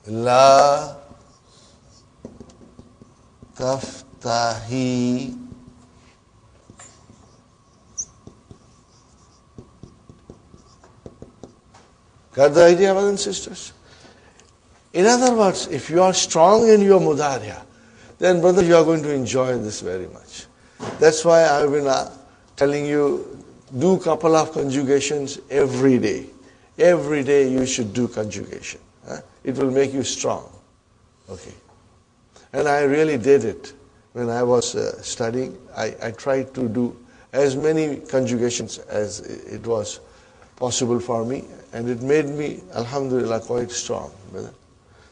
La taftahi. Got the idea, brothers and sisters? In other words, if you are strong in your mudariya, then brother, you are going to enjoy this very much. That's why I've been telling you, do couple of conjugations every day. Every day you should do conjugation. It will make you strong. Okay. And I really did it. When I was studying, I tried to do as many conjugations as it was possible for me. And it made me, alhamdulillah, quite strong. Brother.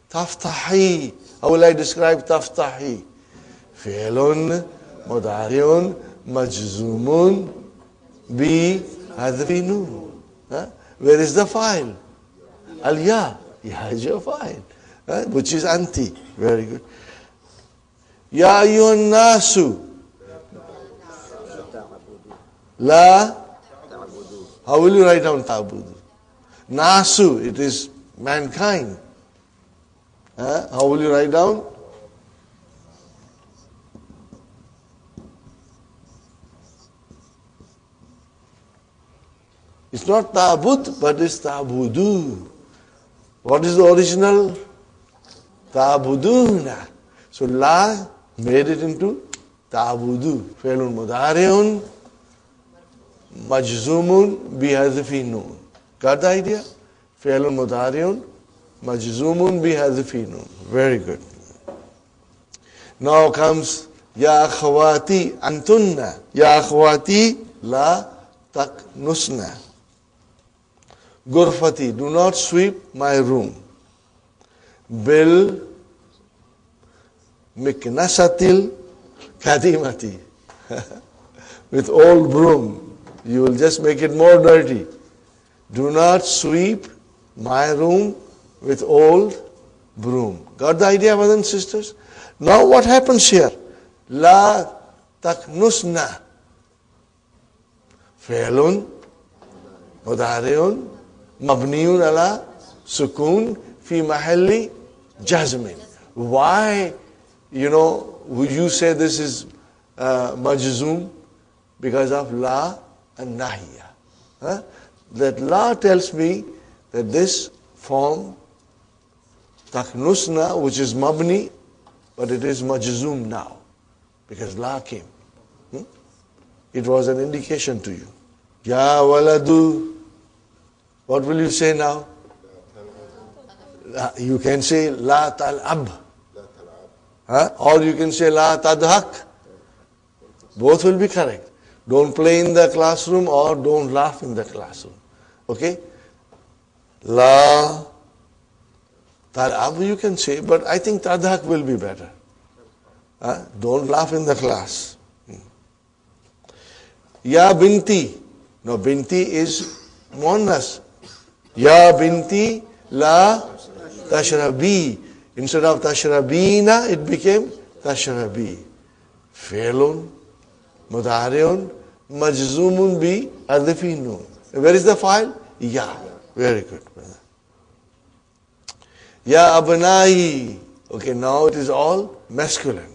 Taftahi. How will I describe taftahi? Fi'lun mudari'un majzumun bi hadfi nun. Where is the file? Al-ya. Ya is your file. Which is anti. Very good. Ya ayyuhan nasu. La. How will you write down ta'budu? Nasu, it is mankind. How will you write down? It's not ta'bud, but it's ta'budu. What is the original? Ta'buduna. So la made it into ta'budu. Fi'lun mudari'un majzumun bihadfi nun. Got the idea? Fi'lun mudari'un majzumun bihadfi nun. Very good. Now comes ya akhawati antunna. Ya akhawati la taknusna. Gurfati, do not sweep my room. Bil miknasatil kadimati. With old broom. You will just make it more dirty. Do not sweep my room with old broom. Got the idea, brothers and sisters? Now what happens here? La taknusna. Fi'lun mudari'un mabniun ala sukun fi mahalli jazmin. Why, would you say this is majzoom? Because of la and nahiya. That la tells me that this form, taknusna, which is mabni, but it is majzoom now. Because la came. It was an indication to you. Ya waladu. What will you say now? You can say la tal'ab. Or you can say la tadhak. Both will be correct. Don't play in the classroom or don't laugh in the classroom. Okay? La tal'ab you can say, but I think tadhak will be better. Don't laugh in the class. Ya binti. No, binti is muannas. Ya binti la tashrabi. Instead of tashrabina, it became tashrabi. Fi'lun mudari'un majzumun bi hadfi nun. Where is the file? Ya. Very good. Ya abnai. Okay, now it is all masculine.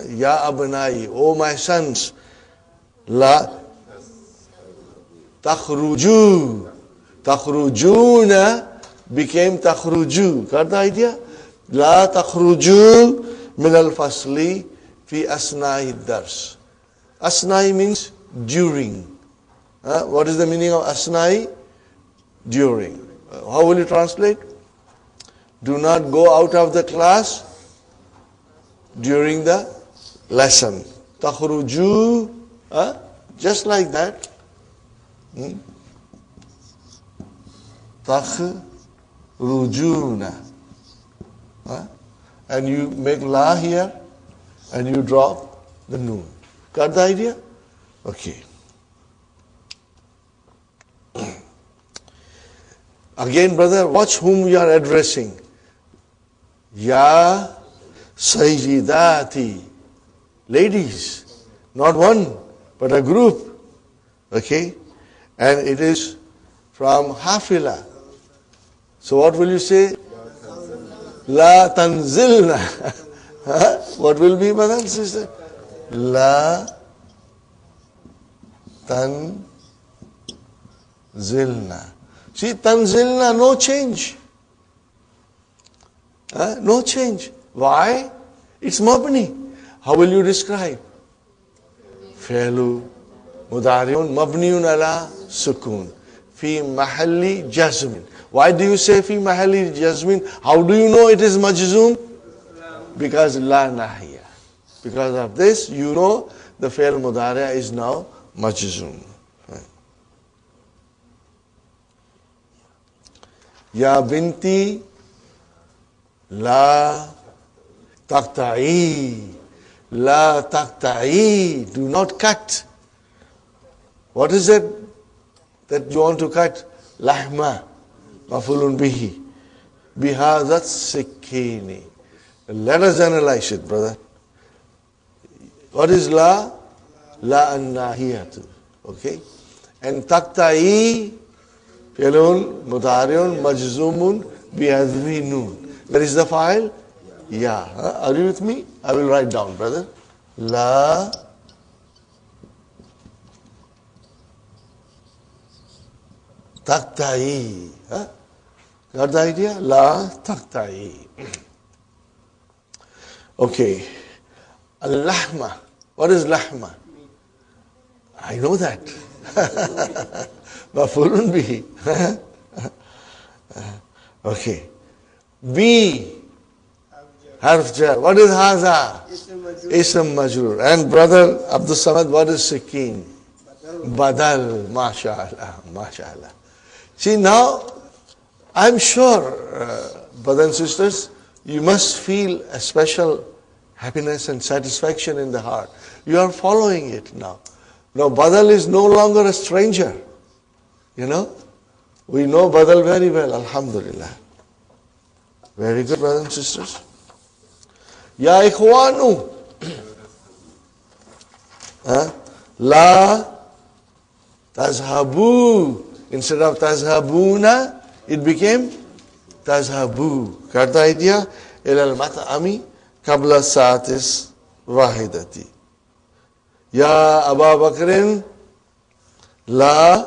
Ya abnai. Oh my sons. La takhruju. Takhrujuna became takhruju. Got the idea? La takhruju min al-fasli fi asna'i dars. Asna'i means during. What is the meaning of asna'i? During. How will you translate? Do not go out of the class during the lesson. Takhruju, just like that. Takhrujuna. And you make la here and you drop the noon. Got the idea? Okay. Again, brother, watch whom you are addressing. Ya Sayyidati. Ladies. Not one, but a group. Okay? And it is from Hafila. So what will you say? La tanzilna. What will be, brother and sister? La tanzilna. See, tanzilna, no change. No change. Why? It's mabni. How will you describe? Fi'lu mudari'un mabniun ala sukun. Fi mahalli jazmin. Why do you say fi mahalli jazmin? How do you know it is majzoom? Because la nahiya. Because of this, you know the fi'l mudari' is now majzoom. Ya binti la taqta'i. La taqta'i. Do not cut. What is it that you want to cut? Lahma. Mafulun bihi. Bihadhat sikkini. Let us analyze it, brother. What is la? La an-nahiyatu. Okay? And taqta'i, fi'lun, mudari'un, majzumun, bihadhfi noon. Where is the file? Ya. Are you with me? I will write down, brother. La taqta'i. Got the idea? La taqta'i. Okay. Al-lahma. What is lahma? I know that. Mafulun bihi. Okay. B. Harf jar. What is haza? Ism majrur. And brother Abdul Samad, what is sikin? Badal. MashaAllah. MashaAllah. See now, I'm sure, brothers and sisters, you must feel a special happiness and satisfaction in the heart. You are following it now. Now, Badal is no longer a stranger. You know? We know Badal very well, alhamdulillah. Very good, brothers and sisters. Ya ikhwanu. La tazhabu. Instead of tazhabuna, it became tazhabu. Got the idea? Ilal mat'ami qabla sa'atis wahidati. Ya Abu Bakrin, la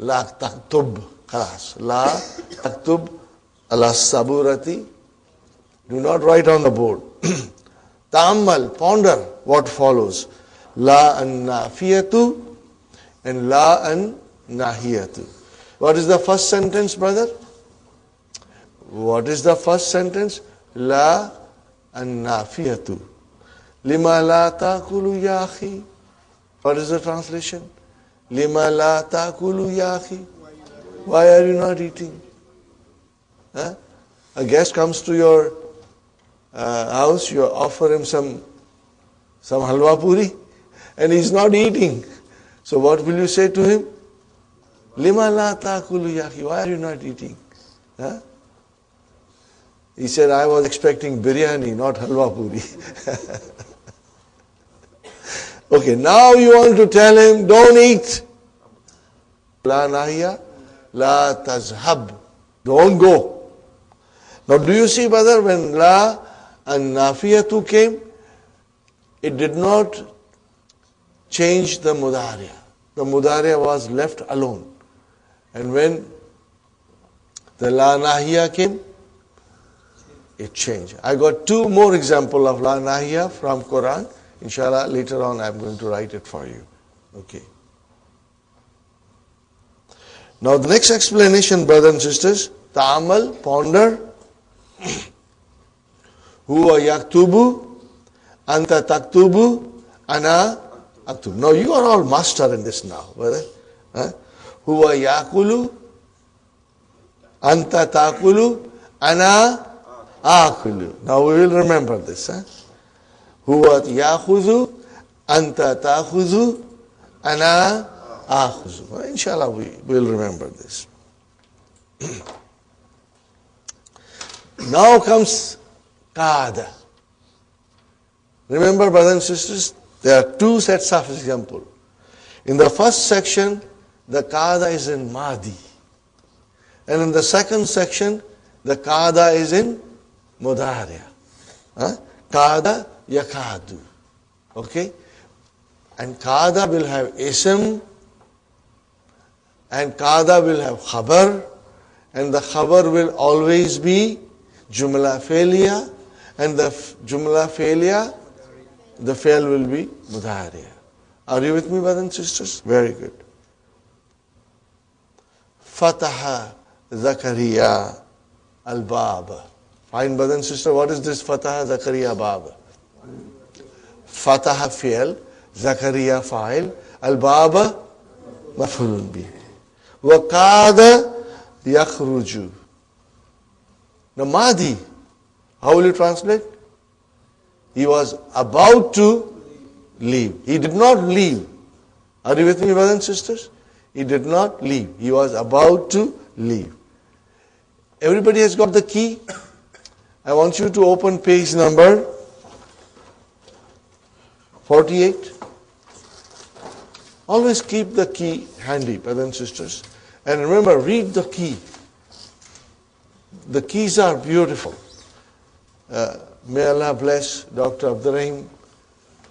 taktub. Khalas. La taktub ala saburati. Do not write on the board. Ta'ammal, ponder what follows. La an-nafiyatu and la an-nahiyatu. What is the first sentence, brother? What is the first sentence? La an-nafiyatu. Lima la ta'kulu ya akhi. What is the translation? Lima la ta'kulu ya akhi. Why are you not eating? A guest comes to your house, you offer him some halwa puri, and he's not eating. So what will you say to him? Lima la ta'kulu ya akhi. Why are you not eating? He said, I was expecting biryani, not halwa puri. Okay, now you want to tell him, don't eat. La nahiya, la tazhab. Don't go. Now do you see, brother, when la and nafiyatu came, it did not change the mudariya. The mudariya was left alone. And when the la nahiya came, it changed. I got two more examples of la nahiya from Quran. Inshallah, later on I'm going to write it for you. Okay. Now the next explanation, brothers and sisters, ta'amal, ponder. Huwa yaktubu, anta taktubu, ana aktub. Now you are all master in this now, brother. Huwa yakulu, anta takulu, ana akulu. Now we will remember this. Huwa yakhudhu, anta takhudhu, ana akhudhu. Inshallah we will remember this. Now comes qada. Remember, brothers and sisters, there are two sets of example. In the first section, the qada is in madi. And in the second section, the qada is in Mudariya. Kada yakadu. Okay? And kada will have ism, and kada will have khabar, and the khabar will always be jumla failure, and the jumla failure, the fail will be mudariya. Are you with me, brothers and sisters? Very good. Fataha Zakariya al-Bab. Fine, brothers and sisters, what is this Fataha Zakariya Bab? Fataha fail, Zakariya fa'il, al-Bab maf'ulun bih. Wa kada yakhruju. Now Madi, how will you translate? He was about to leave. He did not leave. Are you with me, brothers and sisters? He did not leave. He was about to leave. Everybody has got the key? I want you to open page number 48. Always keep the key handy, brothers and sisters. And remember, read the key. The keys are beautiful. May Allah bless Dr. Abdurrahim,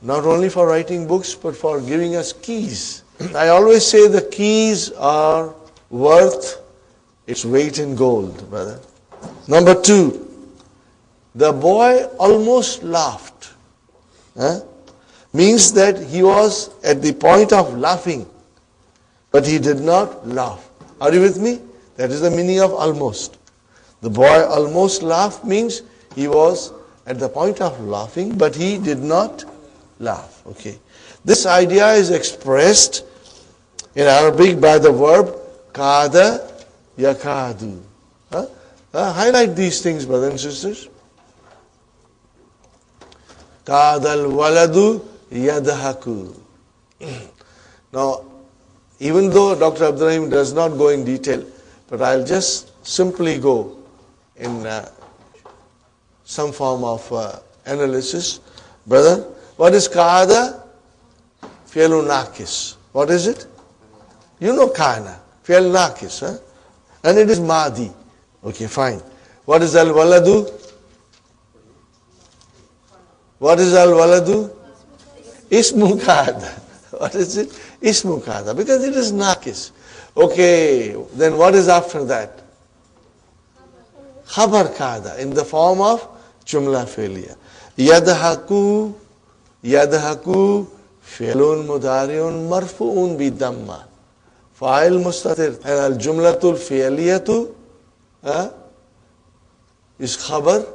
not only for writing books, but for giving us keys. I always say the keys are worth its weight in gold, brother. Number 2, the boy almost laughed. Means that he was at the point of laughing, but he did not laugh. Are you with me? That is the meaning of almost. The boy almost laughed means he was at the point of laughing, but he did not laugh. Okay. This idea is expressed in Arabic by the verb kada yakadu. Highlight these things, brothers and sisters. Kada al-waladu yadhaku. Now, even though Dr. Abdurrahim does not go in detail, but I'll just simply go in some form of analysis. Brother, what is kada? Fi'lu nakis. What is it? You know kana. Fi'l nakis. And it is madi. Okay, fine. What is al-waladu? What is al-waladu? Ismu kada. What is it? Ismu kada. Because it is nakis. Okay, then what is after that? Khabar kada, in the form of jumla failure. Yadhaku, fi'lun mudari'un marfu'un bidamma. Fa'il mustatir. And al-jumlatul fi'liyatu is khabar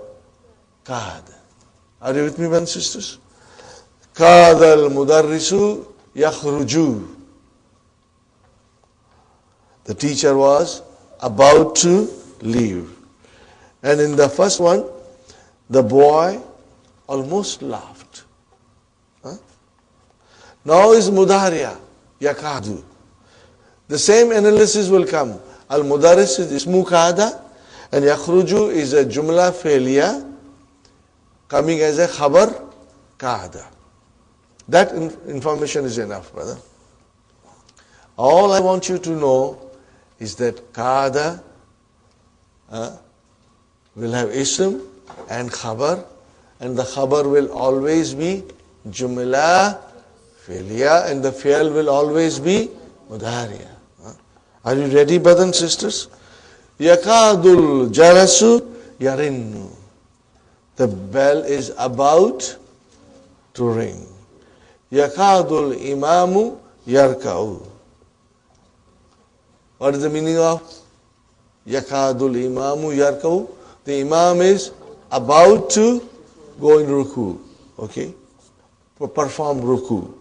kada. Are you with me, brothers and sisters? Kada al-mudarrisu yakhruju. The teacher was about to leave. And in the first one, the boy almost laughed. Now is mudariya, yakadu. The same analysis will come. Al-mudaris is ismu kada, and yakhruju is a jumla failure coming as a khabar kada. That information is enough, brother. All I want you to know is that kada will have ism and khabar, and the khabar will always be jumla failure, and the fi'l will always be mudariya. Are you ready, brothers and sisters? Yakadul jarasu yarinnu. The bell is about to ring. Yakadul imamu yarka'u. What is the meaning of yakadul imamu yarka'u? The imam is about to go in ruku. Okay? Perform ruku.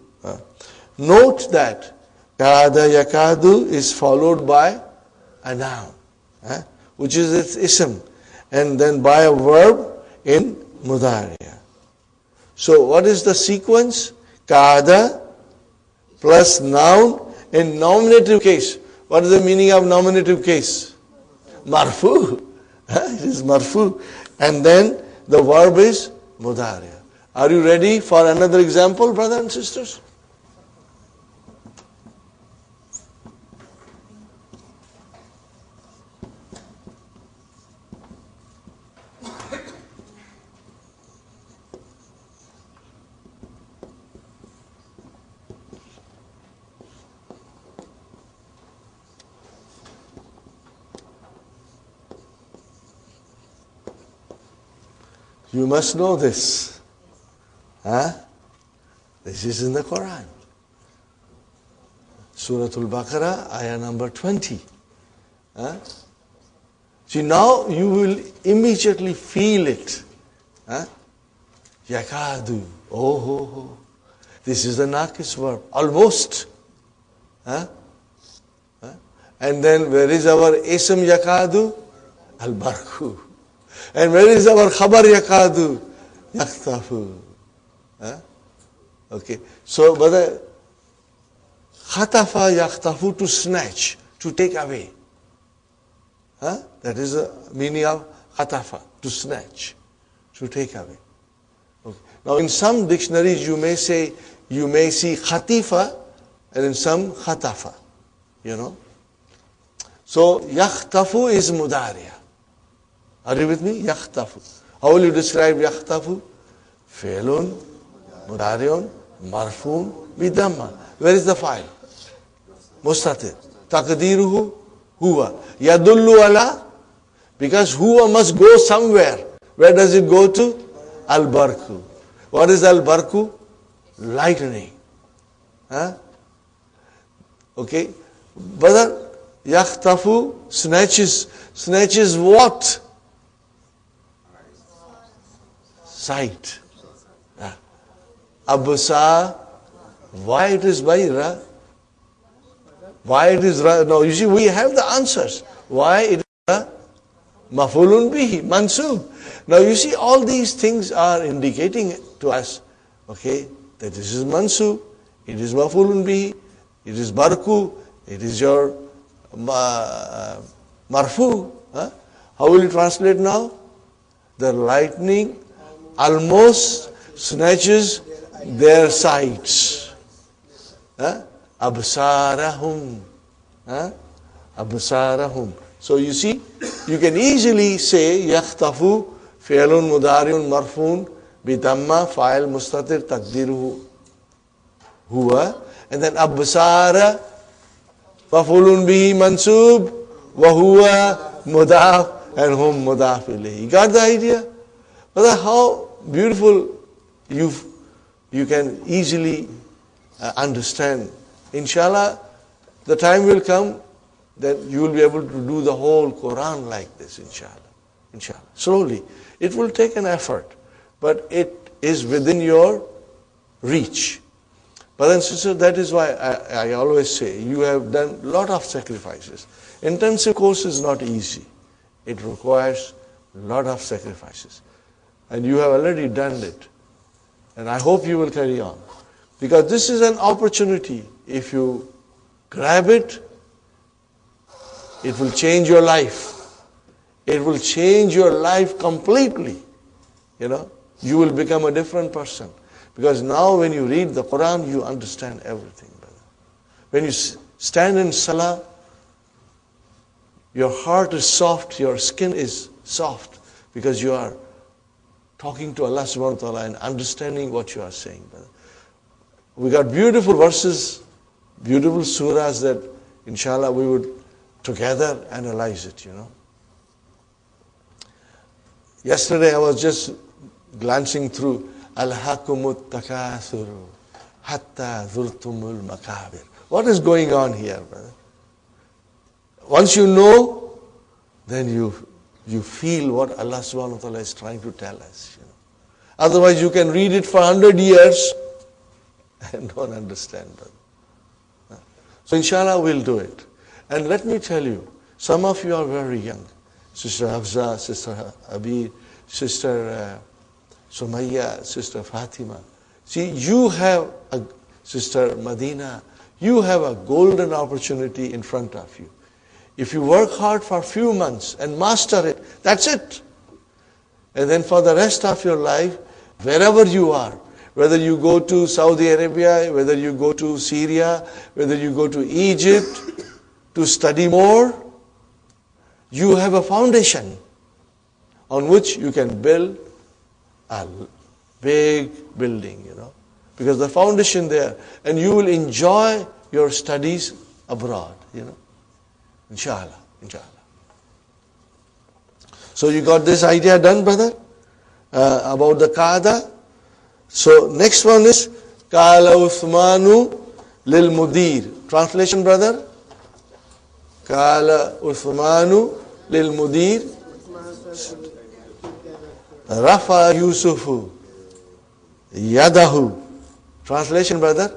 Note that kada yakadu is followed by a noun, which is its ism, and then by a verb in mudariya. So what is the sequence? Kada plus noun in nominative case. What is the meaning of nominative case? Marfu. It is marfu. And then the verb is mudariya. Are you ready for another example, brothers and sisters? You must know this. Huh? This is in the Quran. Surah Al-Baqarah, ayah number 20. Huh? See, now you will immediately feel it. Huh? Yakadu. Oh, ho, ho. This is the Naqis verb. Almost. Huh? Huh? And then where is our Ism Yakadu? Al-Barku. And where is our Khabar Yakadu? Yakhtafu. Huh? Okay. So, brother, Khatafa Yakhtafu, to snatch, to take away. Huh? That is the meaning of Khatafa, to snatch, to take away. Okay. Now in some dictionaries you may see Khatifa, and in some Khatafa. You know. So Yakhtafu is Mudariya. Are you with me? Yakhtafu. How will you describe Yakhtafu? Fi'lun, Mudariun, Marfun, Bidamma. Where is the file? Mustatir. Taqdiruhu, Huwa. Yadullu ala, because Huwa must go somewhere. Where does it go to? Al-Barku. What is Al-Barku? Lightning. Huh? Okay. Brother, Yakhtafu snatches what? Sight. Absar. Why it is Bayra? Why it is Ra? No, you see, we have the answers. Why it is Ra? Mafulun bihi, mansub. Now you see, all these things are indicating to us, okay, that this is mansub, it is mafulun bihi, it is barku, it is your marfu. Huh? How will you translate now? The lightning almost snatches their sights. Absarahum. Absarahum. So you see, you can easily say yakhtafu fi'lun mudariun marfun bidamma fa'il mustatir taqdiruhu huwa, and then absara maf'ulun bihi mansub wa huwa mudaf and hum mudaf ilayhi. You got the idea? But how beautiful you can easily understand. Inshallah, the time will come that you will be able to do the whole Quran like this, inshallah. Inshallah. Slowly. It will take an effort, but it is within your reach. Brothers and sisters, that is why I always say, you have done a lot of sacrifices. Intensive course is not easy. It requires a lot of sacrifices. And you have already done it. And I hope you will carry on. Because this is an opportunity. If you grab it, it will change your life. It will change your life completely. You know, you will become a different person. Because now when you read the Quran, you understand everything, brother. When you stand in Salah, your heart is soft, your skin is soft, because you are talking to Allah subhanahu wa ta'ala and understanding what you are saying, brother. We got beautiful verses, beautiful surahs that inshallah we would together analyze it, you know. Yesterday I was just glancing through Alhaakumut Takathuru Hatta Zurtumul Makabir. What is going on here, brother? Once you know, then you feel what Allah subhanahu wa ta'ala is trying to tell us. You know. Otherwise you can read it for 100 years and don't understand, brother. So inshallah we'll do it. And let me tell you, some of you are very young. Sister Hafza, Sister Abir, Sister Sumayya, Sister Fatima. See, you have Sister Madina, you have a golden opportunity in front of you. If you work hard for a few months and master it, that's it. And then for the rest of your life, wherever you are, whether you go to Saudi Arabia, whether you go to Syria, whether you go to Egypt to study more, you have a foundation on which you can build a big building, you know, because the foundation there, and you will enjoy your studies abroad, you know, inshallah, inshallah. So you got this idea done, brother? about the Qada. So next one is Qala Uthmanu lil Mudir. Translation, brother? Qala Uthmanu lil Mudir. Rafa Yusufu Yadahu. Translation, brother?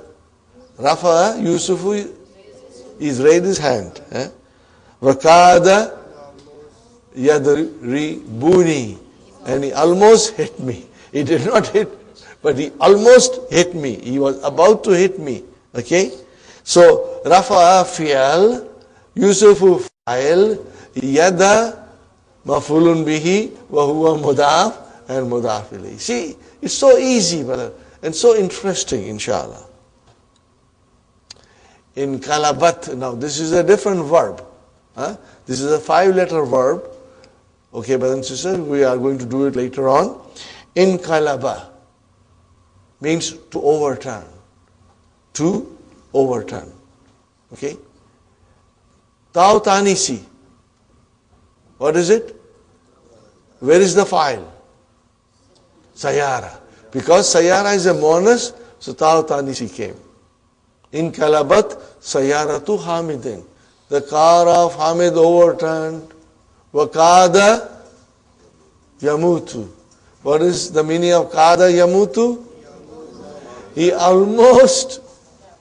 Rafa Yusufu is raised his hand. Wakada Yadribuni. And he almost hit me. He did not hit, but he almost hit me. He was about to hit me. Okay? So, Rafa'a fi'al, Yusufu fa'il, Yada mafulun bihi, wa huwa mudaf, and mudaf ilayhi. See, it's so easy, brother, and so interesting, inshallah. In kalabat, now this is a different verb. This is a 5-letter verb. Okay, brothers and sisters, we are going to do it later on. In kalaba means to overturn. To overturn. Okay? Tau tanisi. What is it? Where is the file? Sayara. Because Sayara is a monas, so Tau tanisi came. In kalabat sayaratu hamidin. The car of Hamid overturned. Wakada yamutu. What is the meaning of kada yamutu? He almost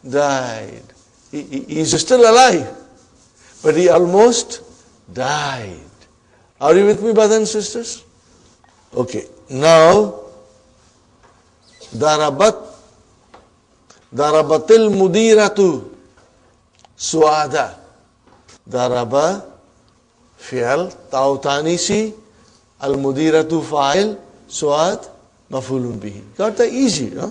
died. He is still alive, but he almost died. Are you with me, brothers and sisters? Okay. Now, darabatil mudiratu suada. Daraba fi'al ta'utanisi al-mudiratu fa'il suad mafulun bihi. Got that easy, huh?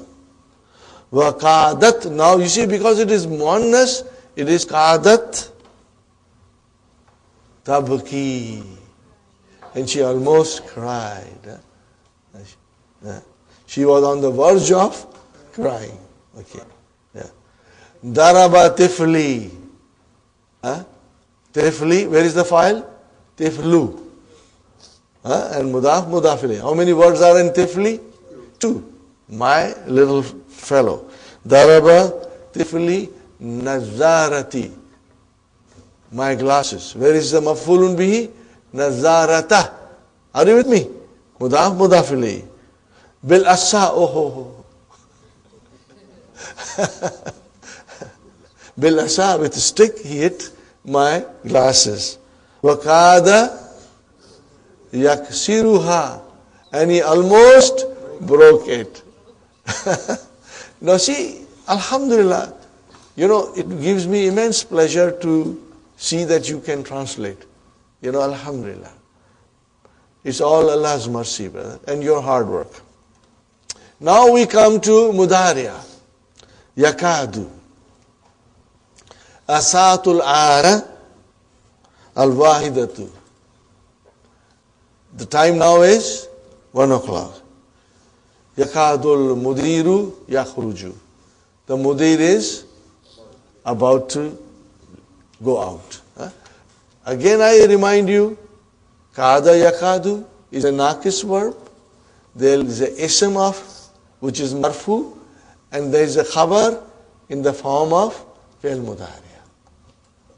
Wa qadat. Now you see, because it is muannas, it is qadat tabki. And she almost cried. She was on the verge of crying. Okay. Yeah. Daraba tifli. Tifli, where is the file? Tiflu. And mudaf, mudafili. How many words are in tifli? 2. My little fellow. Daraba tifli nazarati. My glasses. Where is the mafulun bihi? Nazarata. Are you with me? Mudaf, mudafili. Bil asa, oh. Bil asa, with a stick, he hit my glasses. Wakada yaksiruha. And he almost broke it. Now see, alhamdulillah, it gives me immense pleasure to see that you can translate. Alhamdulillah. It's all Allah's mercy, brother, and your hard work. Now we come to Mudariya. Yakadu. Asatul ara al-wahidatu. The time now is 1 o'clock. Yakadul mudiru yakhruju. The mudir is about to go out. Again I remind you, kada yakadu is a naqis verb. There is a ism of, which is marfu, and there is a khabar in the form of fi'l mudari.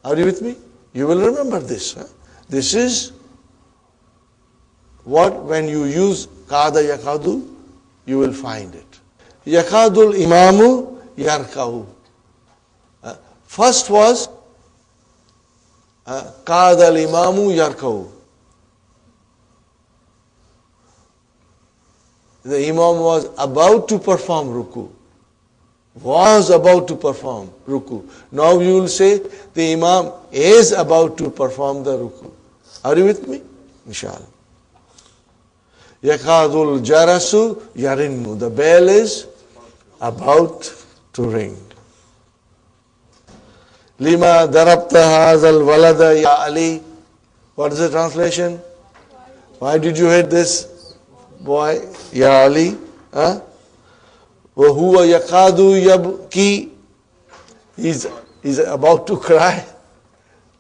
Are you with me? You will remember this. This is what, when you use kada yakadu, you will find it. Yakadul imamu yarkau. First was kada al imamu yarkau. The imam was about to perform ruku. Was about to perform ruku. Now you will say the imam is about to perform the ruku. Are you with me? Inshallah. Yakadul jarasu yarinnu. The bell is about to ring. Lima darabta hazal walada ya Ali. What is the translation? Why did you hit this boy, ya Ali? وَهُوَ يَقَادُ يَبْكِي. He's about to cry.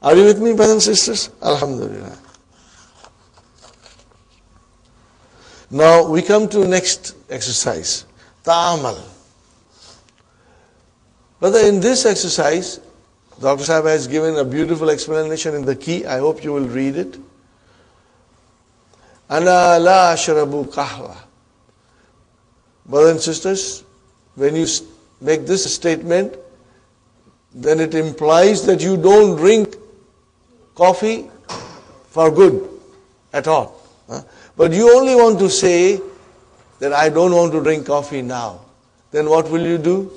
Are you with me, brothers and sisters? Alhamdulillah. Now we come to next exercise. Ta'amal. Brother, in this exercise, Dr. Sahib has given a beautiful explanation in the key. I hope you will read it. Ana la ashrabu kahwa. Brothers and sisters, when you make this statement, then it implies that you don't drink coffee for good at all. But you only want to say that I don't want to drink coffee now. Then what will you do?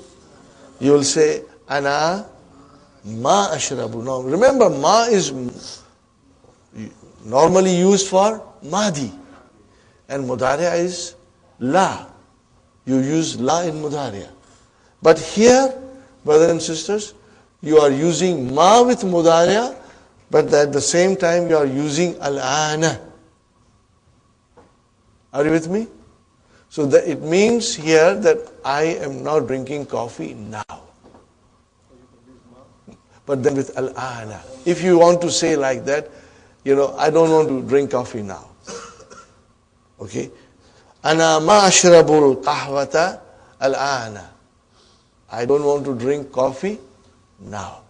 You will say, Ana ma ashrabu. Now remember, ma is normally used for madi. And mudari'a is la. You use la in mudari'a. But here, brothers and sisters, you are using ma with mudari'a, but at the same time you are using al-ana. Are you with me? So that it means here that I am not drinking coffee now. But then with al-ana. If you want to say like that, I don't want to drink coffee now. Okay? Ana ma ashrabul qahwata al-ana. I don't want to drink coffee now.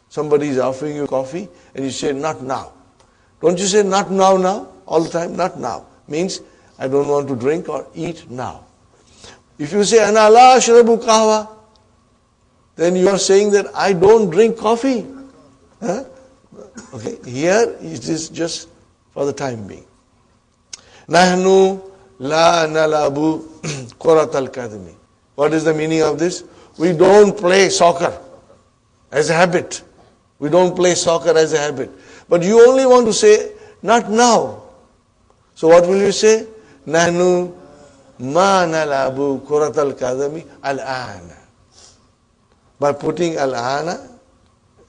Somebody is offering you coffee and you say, not now. Don't you say not now all the time? Not now. Means I don't want to drink or eat now. If you say, Ana la ashrabu kahwa, then you are saying that I don't drink coffee. Huh? Okay, here it is just for the time being. Nahnu la nalabu kurat al-kadmi. What is the meaning of this? We don't play soccer as a habit. We don't play soccer as a habit. But you only want to say, not now. So what will you say? Nahnu ma nalabu kurat al-kadmi al-ana. By putting al-ana,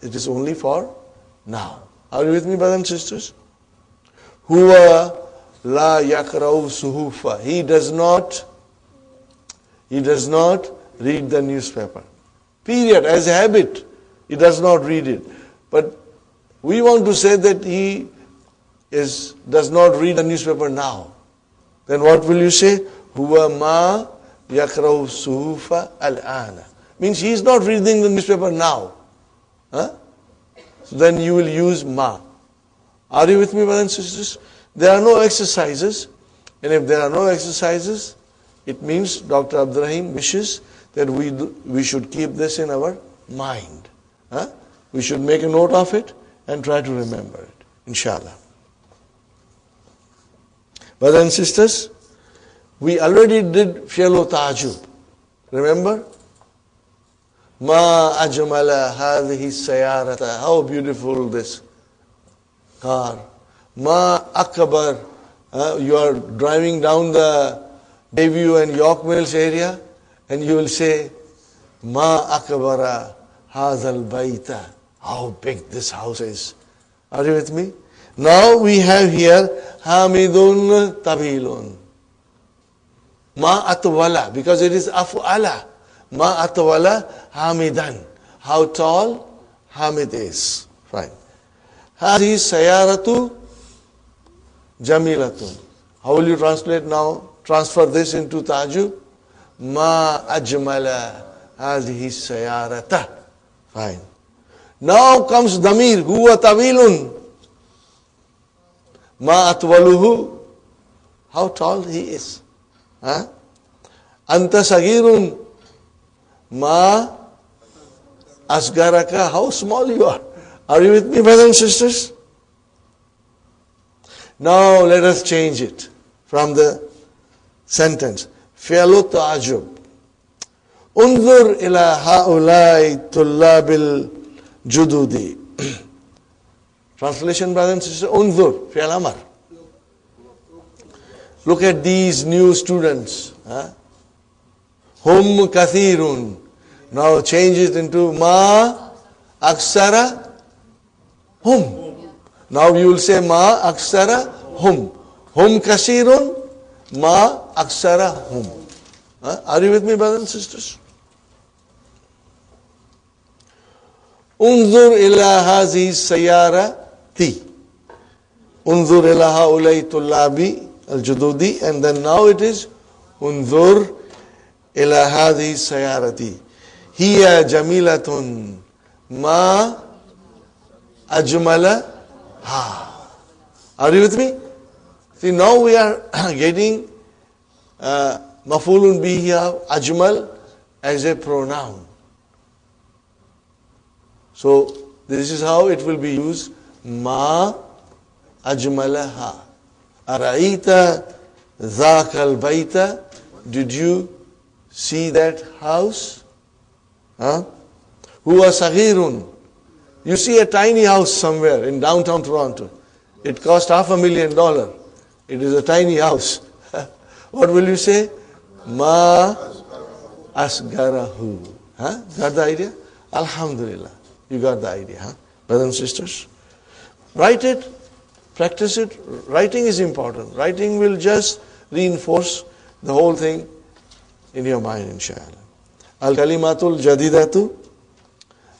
it is only for now. Are you with me, brothers and sisters? Huwa la yakra'u suhufa. He does not read the newspaper. Period. As a habit, he does not read it. But we want to say that he does not read the newspaper now. Then what will you say? Huwa ma yakra'u suhufa al-ana. Means he is not reading the newspaper now. Huh? So then you will use ma. Are you with me, brothers and sisters? There are no exercises. And if there are no exercises, it means Dr. Abdurrahim wishes that we should keep this in our mind. Huh? We should make a note of it and try to remember it. Inshallah. Brothers and sisters, we already did fi'lu ta'ajub. Remember? Ma ajmala hadhihi sayarata. How beautiful this car. Ma akbar. You are driving down the Bayview and York Mills area and you will say, Ma akbara hadhal baita. How big this house is. Are you with me? Now we have here Hamidun Tabilun. Ma atwala, because it is af'ala. Ma atwala Hamidan. How tall Hamid is. Fine. Hadhi sayaratu jamilatun. How will you translate now? Transfer this into Tajub. Ma ajmala hadhi sayarata. Fine. Now comes Damir. Huwa tawilun. Ma atwaluhu. How tall he is. Huh? Anta sagirun. Ma asgaraka. How small you are. Are you with me, brothers and sisters? Now let us change it from the sentence. Fi'lu ta'ajub. Unzur ila ha'ulai tullabil jududi. Translation, brothers and sisters. Unzur, fi'l amar. Look at these new students. Hum kathirun. Now change it into ma aksara hum. Now you will say ma aksara hum. Hum kasirun ma aksara hum. Are you with me, brothers and sisters? Unzur ila hazihi sayyarati. Unzur ila haulai tullabi al-Jududi, and then now it is unzur ila hadhihi sayarati hiya jamilatun ma ajmala ha. Are you with me? See, now we are getting mafulun bihi of ajmal as a pronoun. So this is how it will be used. Ma ajmalaha. Ara'ita dhaka al-bayta. Did you see that house? Huh? Huwa saghirun. You see a tiny house somewhere in downtown Toronto. It cost $500,000. It is a tiny house. What will you say? Ma asgarahu. Huh? Got the idea? Alhamdulillah. You got the idea, huh? Brothers and sisters. Write it. Practice it. Writing is important. Writing will just reinforce the whole thing in your mind, inshallah. Al-kalimatul jadidatu.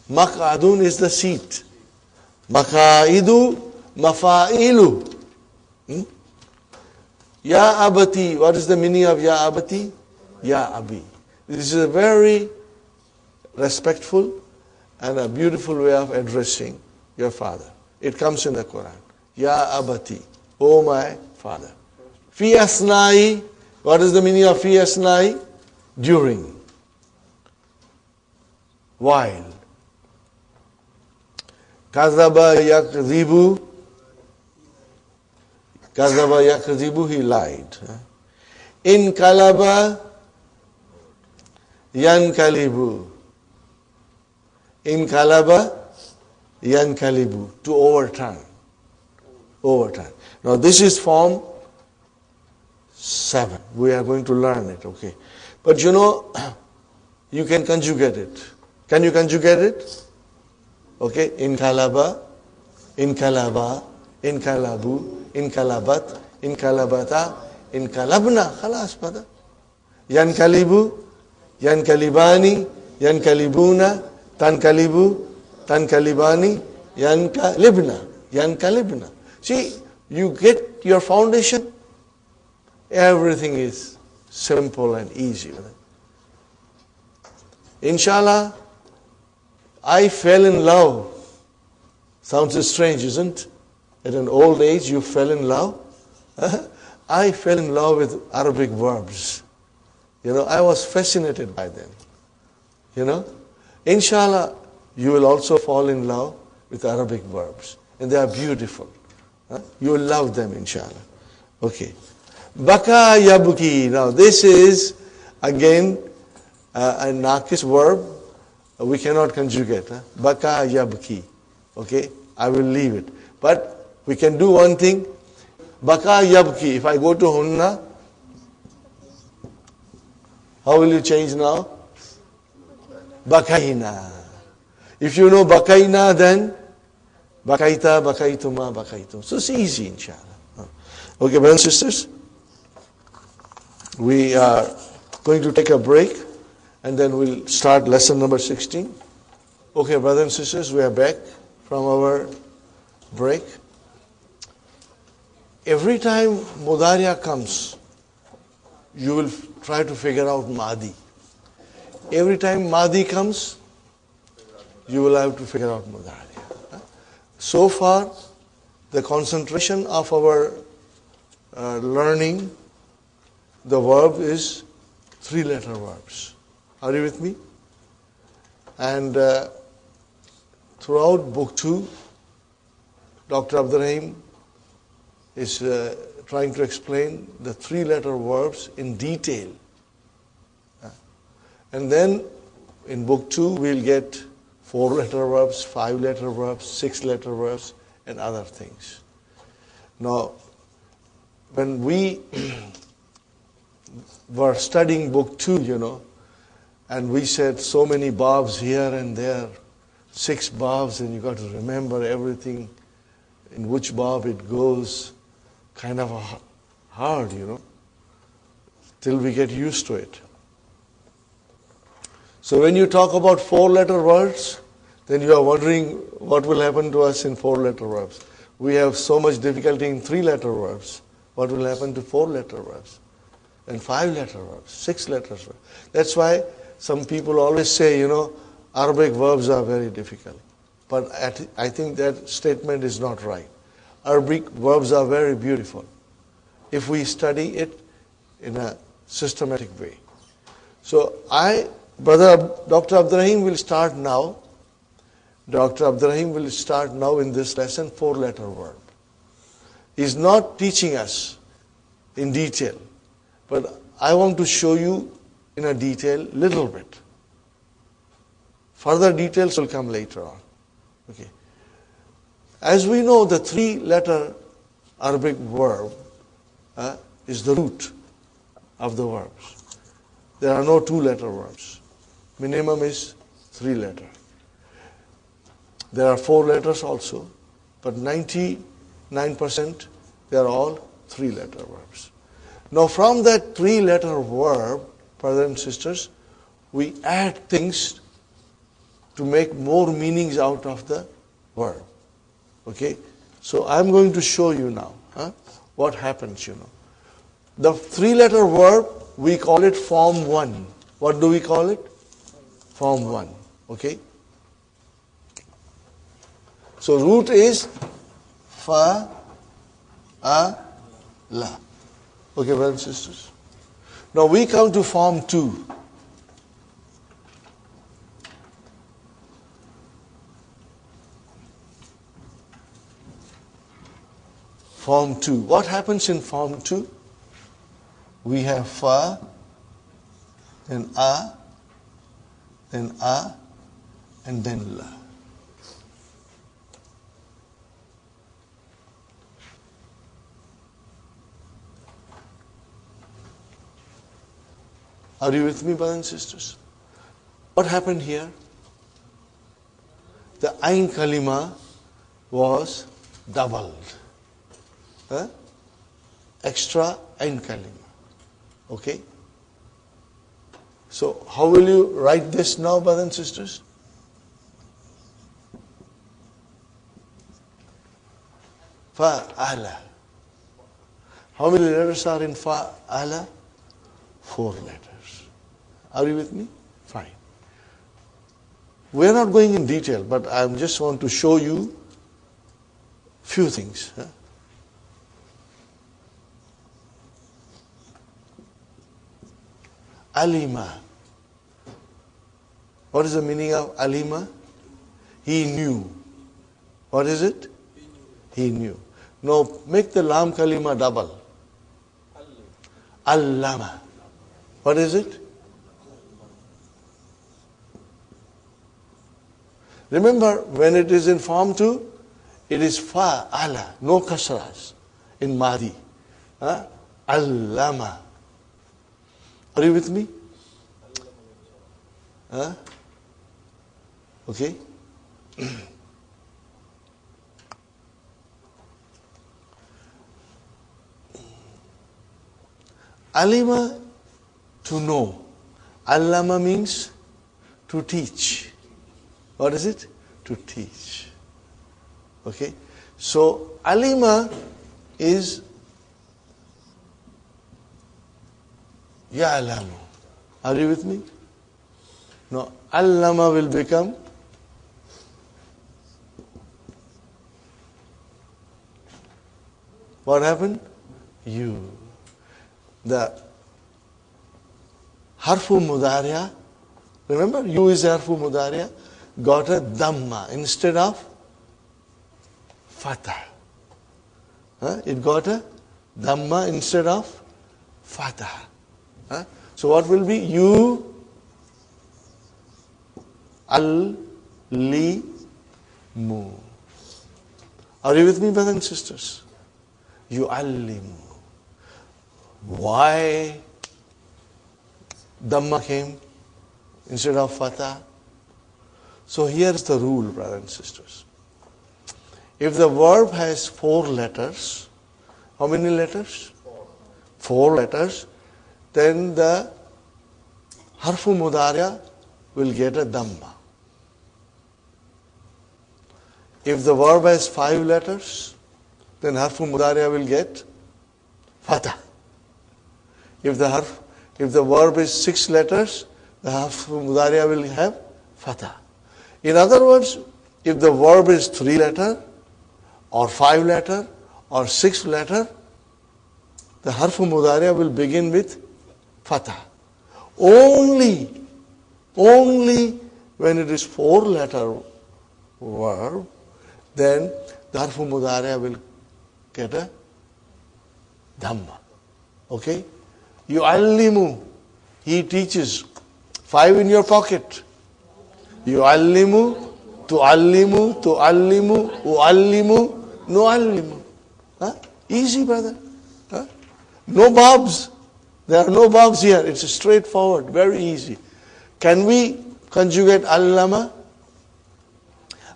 Maq'adun is the seat. Maqa'idu mafa'ilu. Ya abati. What is the meaning of ya abati? Ya abi. This is a very respectful and a beautiful way of addressing your father. It comes in the Quran. Ya abati. Oh my father. Fi asna'i. What is the meaning of fi asna'i? During. While. Kazaba yakzibu. Kazaba yakzibu, he lied. In kalaba yankalibu. In kalaba yankalibu. To overturn. Overturn. Now this is form 7. We are going to learn it, okay. But you know, you can conjugate it. Can you conjugate it? Okay, in kalaba, in kalaba, in kalabu, in kalabat, in kalabata, in kalabna. Khalas, pada. Yan kalibu, yan kalibani, yan kalibuna, tan kalibu, tan kalibani, yan kalibna, yan kalibna. See, you get your foundation, everything is simple and easy. Inshallah, I fell in love. Sounds strange, isn't it? At an old age, you fell in love. I fell in love with Arabic verbs. You know, I was fascinated by them. You know, inshallah, you will also fall in love with Arabic verbs. And they are beautiful. You will love them, inshallah. Okay. Baka yabki. Now, this is, again, a nakis verb. We cannot conjugate. Baka yabki. Okay, I will leave it. But we can do one thing. Baka yabki. If I go to hunna, how will you change now? Bakaina. If you know bakaina, then bakaita, bakaituma, bakaitum. So it's easy, inshallah. Okay, brothers and sisters, we are going to take a break and then we'll start lesson number 16. Okay, brothers and sisters, we are back from our break. Every time Mudariya comes, you will try to figure out Madi. Every time Madi comes, you will have to figure out Mudariya. So far, the concentration of our learning, the verb is 3-letter verbs. Are you with me? And throughout book 2, Dr. Abdurrahim is trying to explain the 3-letter verbs in detail. And then in book 2, we'll get 4-letter verbs, 5-letter verbs, 6-letter verbs, and other things. Now, when we were studying book 2, you know, and we said so many babs here and there, 6 babs, and you got to remember everything, in which bab it goes, kind of hard, you know, till we get used to it. So when you talk about 4-letter words, then you are wondering what will happen to us in 4-letter verbs. We have so much difficulty in 3-letter verbs. What will happen to 4-letter words? And 5-letter words, 6-letter words. That's why some people always say, Arabic verbs are very difficult. But I think that statement is not right. Arabic verbs are very beautiful if we study it in a systematic way. So Brother Dr. Abdurrahim will start now. Dr. Abdurrahim will start now in this lesson 4-letter verb. He's not teaching us in detail, but I want to show you in a detail little bit. Further details will come later on. Okay. As we know, the 3-letter Arabic verb is the root of the verbs. There are no 2-letter verbs. Minimum is 3-letter. There are 4 letters also, but 99% they are all 3-letter verbs. Now from that 3-letter verb, brothers and sisters, we add things to make more meanings out of the verb. Okay? So I'm going to show you now what happens, The 3-letter verb, we call it form 1. What do we call it? Form 1. Okay? So root is fa, a, la. Okay, brothers and sisters. Now we come to form 2. Form 2. What happens in form 2? We have fa, then a, and then la. Are you with me, brothers and sisters? What happened here? The Ain Kalima was doubled. Extra Ain Kalima. Okay? So, how will you write this now, brothers and sisters? Fa'ala. How many letters are in fa'ala? 4 letters. Are you with me? Fine. We are not going in detail, but I just want to show you few things. Alima. What is the meaning of alima? He knew. What is it? He knew. Now make the lam kalima double. Allama. What is it? Remember, when it is in form 2, it is fa'ala, no kasras in Madi. Allama. Are you with me? Okay. Alima, to know. Allama means to teach. What is it? To teach. Okay. So, alima is ya'lamu. Are you with me? No, allama will become what happened? You. The harfu mudariya, remember, you is harfu mudariya, got a dhamma instead of fatah. It got a dhamma instead of fatah. So what will be? You al-li-mu. Are you with me, brothers and sisters? You al-limu. Why dhamma came instead of fatah? So here is the rule, brothers and sisters. If the verb has 4 letters, how many letters? 4 letters. Then the harfu mudariya will get a dhamma. If the verb has 5 letters, then harfu mudariya will get If the verb is 6 letters, the harf mudariya will have fatha. In other words, if the verb is 3 letter or 5 letter or 6 letter, the harf mudariya will begin with fatha. Only when it is 4 letter verb, then the harf mudariya will get a dhamma. Okay? Yu'allimu, he teaches. 5 in your pocket. Yu'allimu, tu'allimu, tu'allimu, u'allimu, nu'allimu. Huh? Easy, brother. Huh? No bobs. There are no bobs here. It's straightforward, very easy. Can we conjugate allama?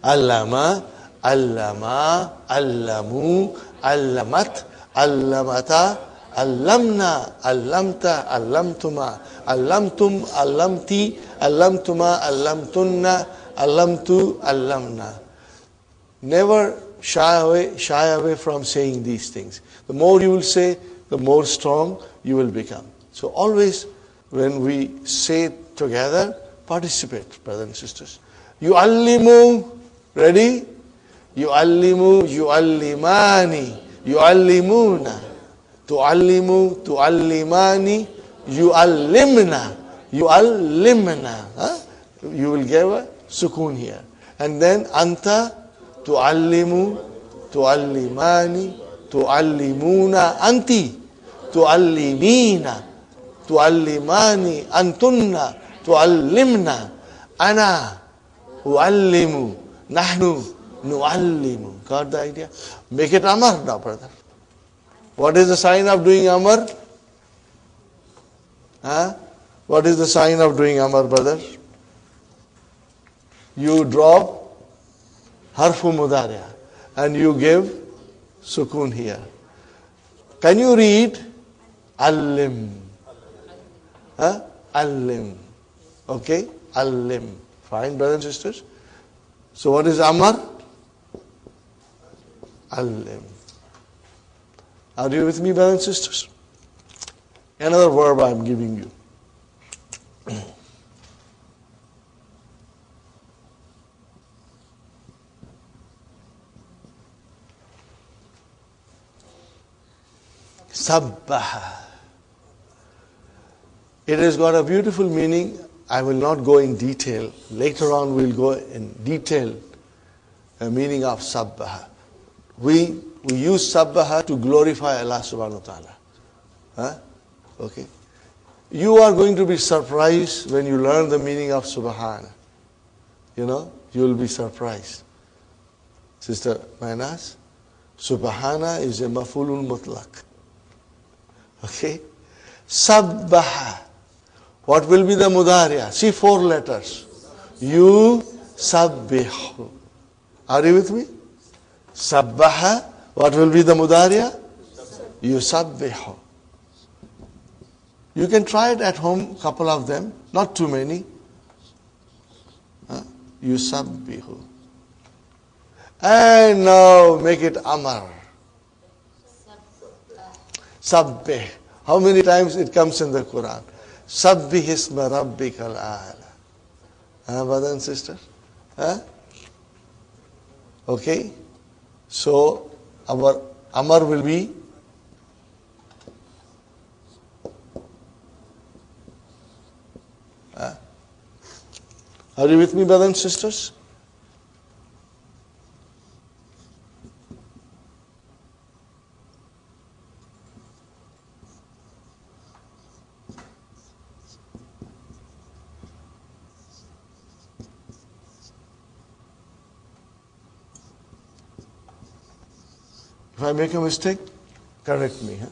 Allama, allama, allamu, allamat, allamata, allamna, allamta, allamtuma, allamtum, allamti, allamtuma, allamtunna, allamtu, allamna. Never shy away from saying these things. The more you will say, the more strong you will become. So always when we say it together, participate, brothers and sisters. Yu'allimu, ready? Yu'allimu, yu'allimani, yu'allimuna, tu'allimu, tu'allimani, yu'allimna, yu'allimna. Huh? You will give a sukoon here. And then anta, tu'allimu, tu'allimani, tu'allimuna, anti, tu'allimina, tu'allimani, antunna, tu'allimna, ana, u'allimu, nahnu, nu'allimu. Got the idea? Make it amar now, brother. What is the sign of doing amar? Huh? What is the sign of doing amar, brother? You drop harfu mudariya and you give sukoon here. Can you read allim? Huh? Allim. Okay? Allim. Fine, brothers and sisters? So what is amar? Allim. Are you with me, brothers and sisters? Another verb I am giving you. Sabbaha. It has got a beautiful meaning. I will not go in detail. Later on we'll go in detail the meaning of sabbaha. We use sabbaha to glorify Allah subhanahu wa ta'ala. Huh? Okay. You are going to be surprised when you learn the meaning of subhana. You know, you will be surprised. Sister Mainas, subhana is a mafulul mutlaq. Okay? Sabbaha. What will be the mudariya? See 4 letters. You sabbihu. Are you with me? Sabbaha. What will be the mudariya? You sabbihu. You can try it at home, couple of them, not too many. You sabbihu. And now make it amar. Sabbih. How many times it comes in the Quran? Sabbih isma rabbikal a'la. Brothers and sisters? Okay? So, our amar will be are you with me, brothers and sisters? If I make a mistake, correct me. Huh?